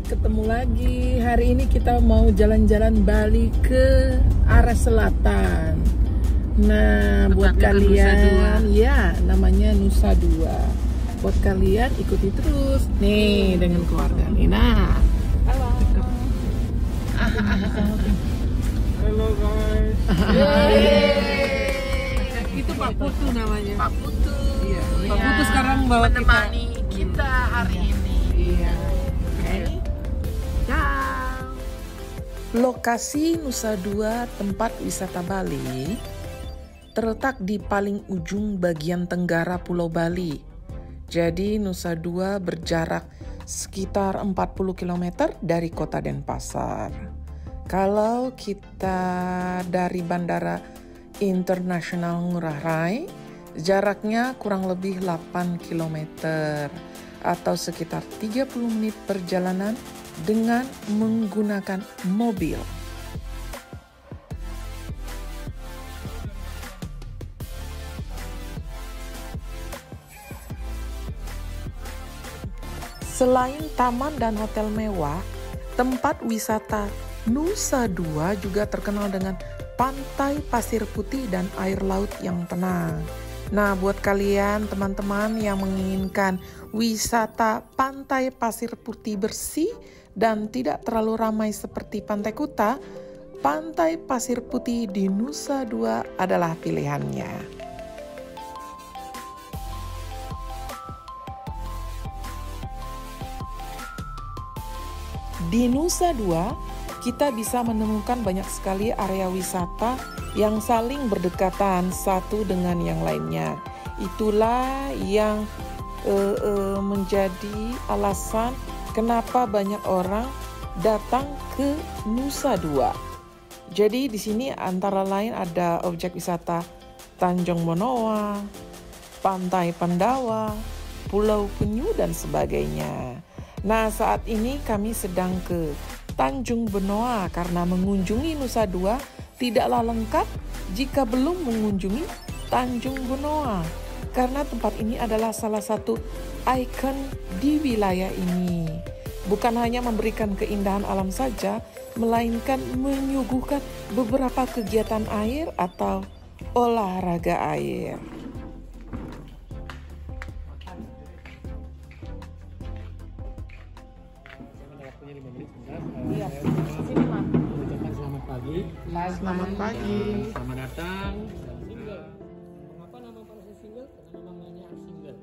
ketemu lagi. Hari ini kita mau jalan-jalan Bali ke arah selatan. Nah, buat kalian, ya namanya Nusa Dua. Buat kalian ikuti terus nih dengan keluarga nih. Nah, halo. Halo guys. Itu Pak Putu namanya. Pak Putu. Iya. Pak Putu sekarang bawa menemani kita hari ini. Iya. Oke. Ciao. Lokasi Nusa Dua, tempat wisata Bali, terletak di paling ujung bagian tenggara Pulau Bali. Jadi Nusa Dua berjarak sekitar 40 km dari kota Denpasar. Kalau kita dari Bandara Internasional Ngurah Rai, jaraknya kurang lebih 8 km atau sekitar 30 menit perjalanan dengan menggunakan mobil. Selain taman dan hotel mewah, tempat wisata Nusa Dua juga terkenal dengan pantai pasir putih dan air laut yang tenang. Nah, buat kalian teman-teman yang menginginkan wisata pantai pasir putih bersih dan tidak terlalu ramai seperti Pantai Kuta, pantai pasir putih di Nusa Dua adalah pilihannya. Di Nusa Dua, kita bisa menemukan banyak sekali area wisata yang saling berdekatan satu dengan yang lainnya. Itulah yang menjadi alasan kenapa banyak orang datang ke Nusa Dua. Jadi di sini antara lain ada objek wisata Tanjung Benoa, Pantai Pandawa, Pulau Penyu dan sebagainya. Nah, saat ini kami sedang ke Tanjung Benoa karena mengunjungi Nusa Dua tidaklah lengkap jika belum mengunjungi Tanjung Benoa. Karena tempat ini adalah salah satu ikon di wilayah ini. Bukan hanya memberikan keindahan alam saja, melainkan menyuguhkan beberapa kegiatan air atau olahraga air. Iya. Sini Mas. Ucapkan selamat pagi. Selamat pagi. Selamat datang. Single. Mengapa nama pantai single? Karena namanya single.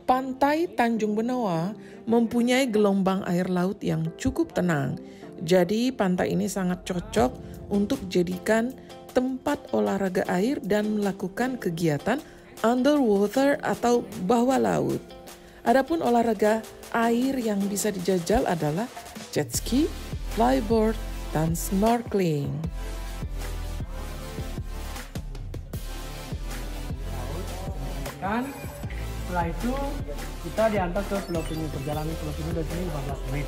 Pantai Tanjung Benoa mempunyai gelombang air laut yang cukup tenang. Jadi pantai ini sangat cocok untuk dijadikan tempat olahraga air dan melakukan kegiatan underwater atau bawah laut. Adapun olahraga air yang bisa dijajal adalah jet ski, flyboard, dan snorkeling. Kan setelah itu kita diantar ke Pulau Penyu. Perjalanan Pulau Penyu dari sini 15 menit.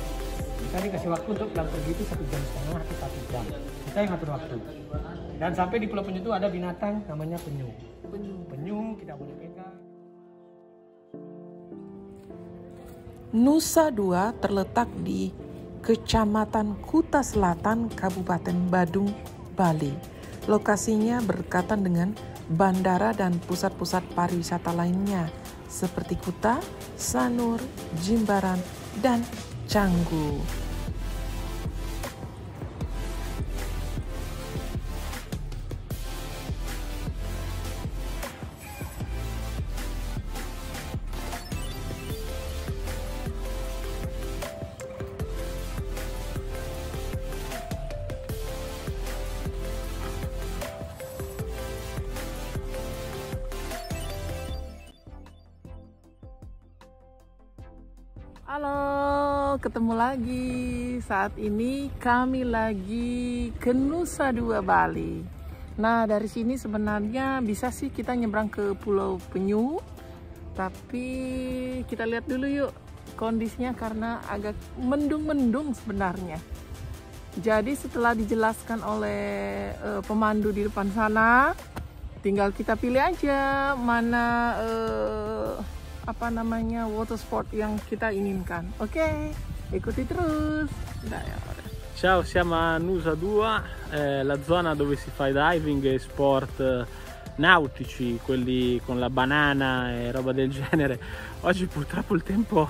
Kita dikasih waktu untuk pulang pergi itu 1,5 jam atau 1 jam. Kita yang ngatur waktu. Dan sampai di Pulau Penyu itu ada binatang namanya penyu. Penyu kita boleh pegang. Nusa Dua terletak di Kecamatan Kuta Selatan, Kabupaten Badung, Bali. Lokasinya berdekatan dengan bandara dan pusat-pusat pariwisata lainnya seperti Kuta, Sanur, Jimbaran, dan Canggu. Halo, ketemu lagi. Saat ini kami lagi ke Nusa Dua, Bali. Nah, dari sini sebenarnya bisa sih kita nyebrang ke Pulau Penyu. Tapi kita lihat dulu yuk kondisinya karena agak mendung-mendung sebenarnya. Jadi setelah dijelaskan oleh pemandu di depan sana, tinggal kita pilih aja mana water sport yang kita inginkan. Oke. ikuti terus. Nah, ya udah. Ciao, siamo a Nusa 2, la zona dove si fa diving e sport nautici, quelli con la banana e roba del genere. Oggi purtroppo il tempo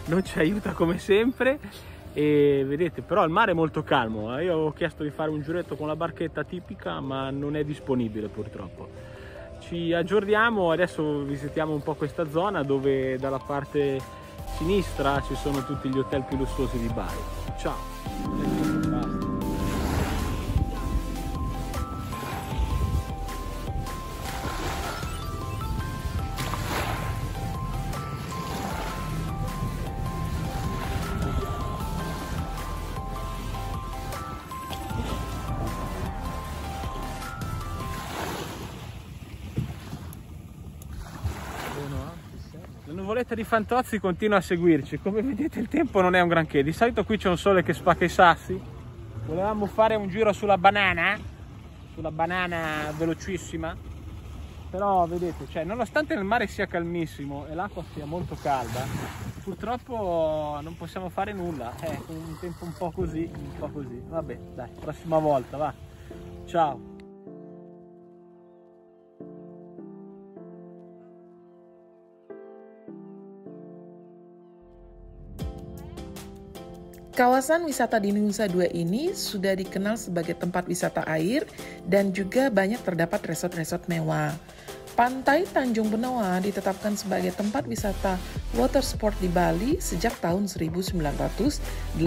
non ci aiuta come sempre e vedete, però il mare è molto calmo. Io ho chiesto di fare un giretto con la barchetta tipica, ma non è disponibile purtroppo. Ci aggiorniamo, adesso visitiamo un po' questa zona dove dalla parte sinistra ci sono tutti gli hotel più lussuosi di Bali. Ciao! La nuvoletta di Fantozzi continua a seguirci. Come vedete il tempo non è un granché. Di solito qui c'è un sole che spacca i sassi. Volevamo fare un giro sulla banana velocissima, però vedete, cioè, nonostante il mare sia calmissimo e l'acqua sia molto calda, purtroppo non possiamo fare nulla. Con un tempo un po' così. Vabbè, dai, prossima volta, va. Ciao. Kawasan wisata di Nusa Dua ini sudah dikenal sebagai tempat wisata air dan juga banyak terdapat resort-resort mewah. Pantai Tanjung Benoa ditetapkan sebagai tempat wisata water sport di Bali sejak tahun 1985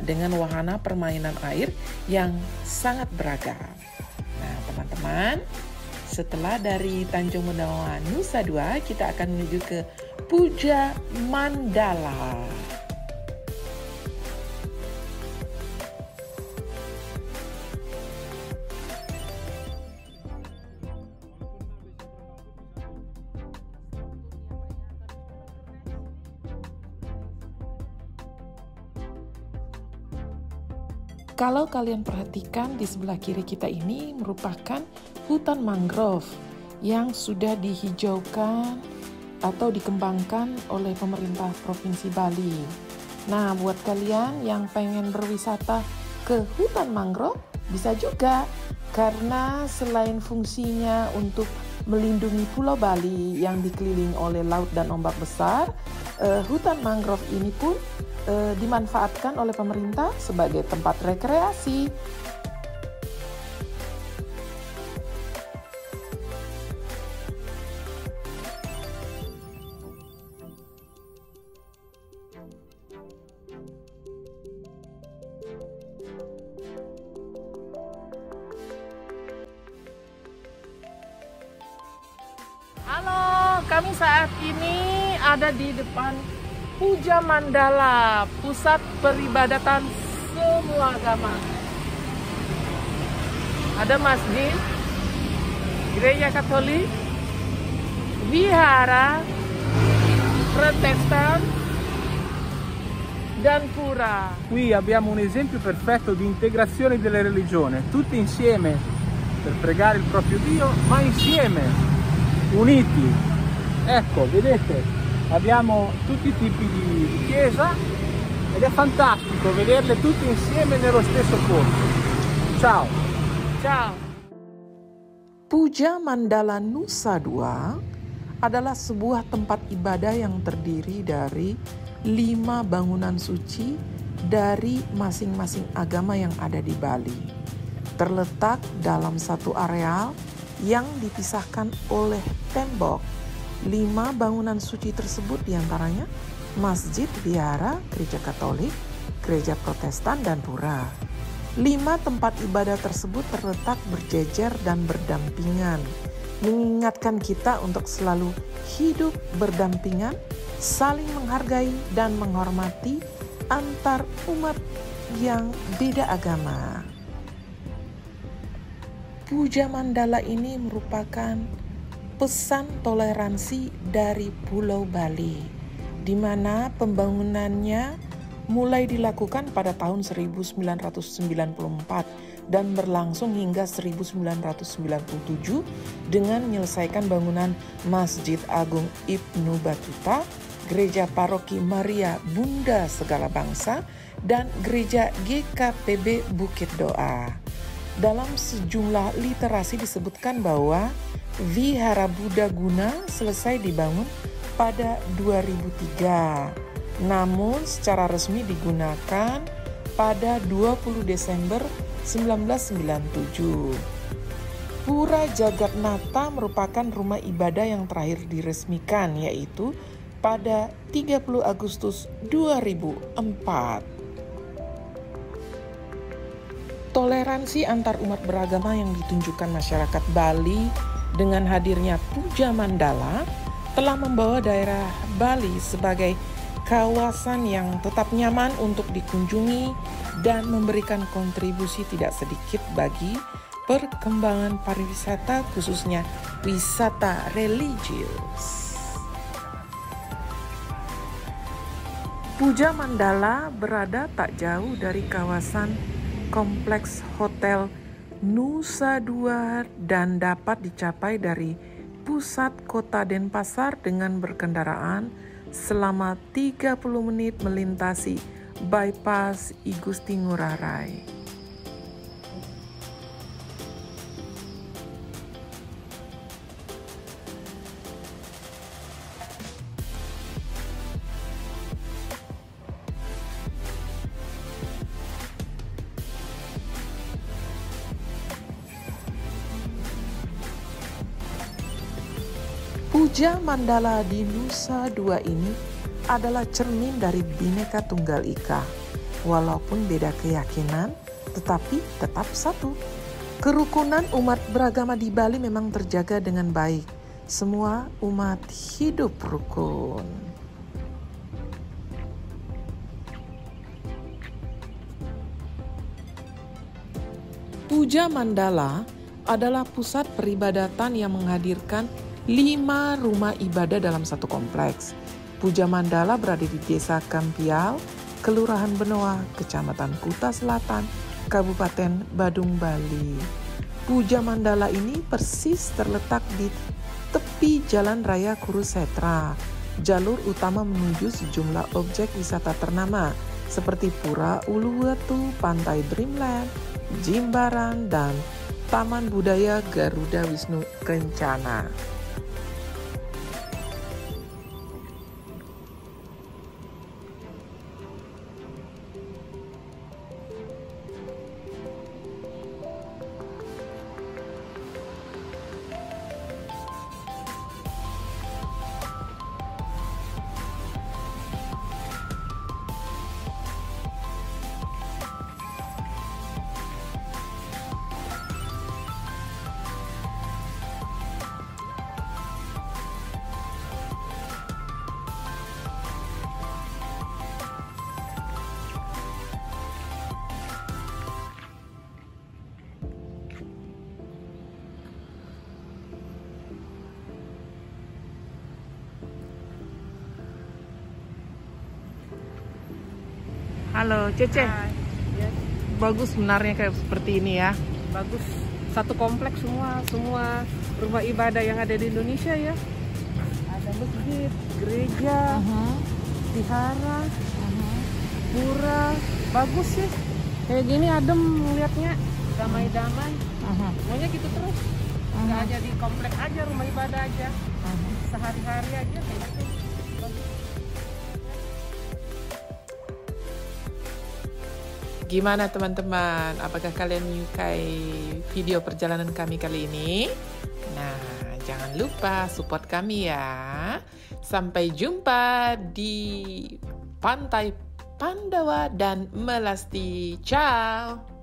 dengan wahana permainan air yang sangat beragam. Nah, teman-teman, setelah dari Tanjung Benoa Nusa Dua, kita akan menuju ke Puja Mandala. Kalau kalian perhatikan di sebelah kiri kita ini merupakan hutan mangrove yang sudah dihijaukan atau dikembangkan oleh pemerintah Provinsi Bali. Nah, buat kalian yang pengen berwisata ke hutan mangrove bisa juga, karena selain fungsinya untuk melindungi Pulau Bali yang dikelilingi oleh laut dan ombak besar, hutan mangrove ini pun dimanfaatkan oleh pemerintah sebagai tempat rekreasi. Halo, kami saat ini ada di depan Puja Mandala, pusat peribadatan semua agama. Ada masjid, gereja Katolik, vihara, Protestan, dan pura. Qui abbiamo un esempio perfetto di integrazione delle religioni, tutti insieme per pregare il proprio Dio, ma insieme, uniti. Ecco, vedete? Abbiamo tutti i tipi di chiesa ed è fantastico vederle tutte insieme nello stesso posto. Ciao! Ciao! Puja Mandala Nusa Dua adalah sebuah tempat ibadah yang terdiri dari 5 bangunan suci dari masing-masing agama yang ada di Bali. Terletak dalam satu areal yang dipisahkan oleh tembok. 5 bangunan suci tersebut diantaranya masjid, vihara, gereja Katolik, gereja Protestan, dan pura. 5 tempat ibadah tersebut terletak berjejer dan berdampingan, mengingatkan kita untuk selalu hidup berdampingan, saling menghargai dan menghormati antar umat yang beda agama. Puja Mandala ini merupakan pesan toleransi dari Pulau Bali, di mana pembangunannya mulai dilakukan pada tahun 1994 dan berlangsung hingga 1997 dengan menyelesaikan bangunan Masjid Agung Ibnu Battuta Gereja Paroki Maria Bunda Segala Bangsa, dan Gereja GKPB Bukit Doa. Dalam sejumlah literasi disebutkan bahwa Vihara Buddha Guna selesai dibangun pada 2003, namun secara resmi digunakan pada 20 Desember 1997. Pura Jagatnata merupakan rumah ibadah yang terakhir diresmikan, yaitu pada 30 Agustus 2004. Toleransi antar umat beragama yang ditunjukkan masyarakat Bali dengan hadirnya Puja Mandala telah membawa daerah Bali sebagai kawasan yang tetap nyaman untuk dikunjungi dan memberikan kontribusi tidak sedikit bagi perkembangan pariwisata, khususnya wisata religius. Puja Mandala berada tak jauh dari kawasan kompleks Hotel Nusa Dua dan dapat dicapai dari pusat kota Denpasar dengan berkendaraan selama 30 menit melintasi bypass I Gusti Ngurah Rai. Puja Mandala di Nusa Dua ini adalah cermin dari Bhinneka Tunggal Ika. Walaupun beda keyakinan, tetapi tetap satu. Kerukunan umat beragama di Bali memang terjaga dengan baik. Semua umat hidup rukun. Puja Mandala adalah pusat peribadatan yang menghadirkan 5 rumah ibadah dalam satu kompleks. Puja Mandala berada di Desa Kampial, Kelurahan Benoa, Kecamatan Kuta Selatan, Kabupaten Badung, Bali. Puja Mandala ini persis terletak di tepi Jalan Raya Kurusetra, jalur utama menuju sejumlah objek wisata ternama seperti Pura Uluwatu, Pantai Dreamland, Jimbaran, dan Taman Budaya Garuda Wisnu Kencana. Halo Cece. Yes. Bagus sebenarnya kayak seperti ini ya. Bagus, satu kompleks semua rumah ibadah yang ada di Indonesia ya. Ada masjid, gereja, vihara, pura, bagus sih. Kayak gini adem lihatnya, damai-damai. Maunya gitu terus. Nggak hanya di kompleks aja, rumah ibadah aja. Sehari-hari aja kayak gitu. Gimana teman-teman? Apakah kalian menyukai video perjalanan kami kali ini? Nah, jangan lupa support kami ya. Sampai jumpa di Pantai Pandawa dan Melasti. Ciao!